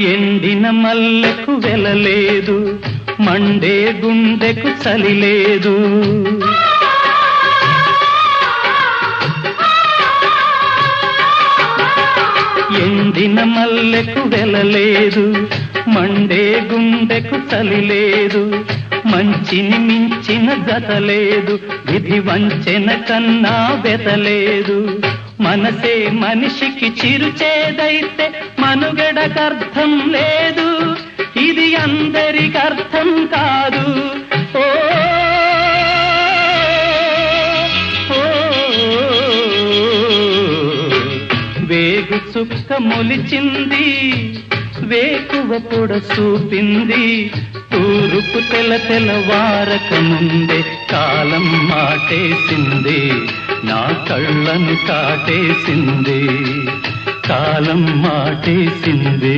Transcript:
ఎండిన మల్లెకు వెలలేదు, మండే గుండెకు చలి లేదు. ఎండిన మల్లెకు వెలలేదు, మండే గుండెకు చలి లేదు. మంచిని మించిన జత లేదు, విధి వంచెన కన్నా వెతలేదు. మనసే మనిషికి చిరుచేదైతే మనుగడకర్థం లేదు, ఇది అందరికి అర్థం కాదు. ఓ వేగు చుక్క మొలిచింది, వేకువ పొడ చూపింది. తూరుపు తెల్లవారక ముందే కాలం మాటేసింది, నా కళ్ళను కాటేసింది. కాలం మాటేసింది.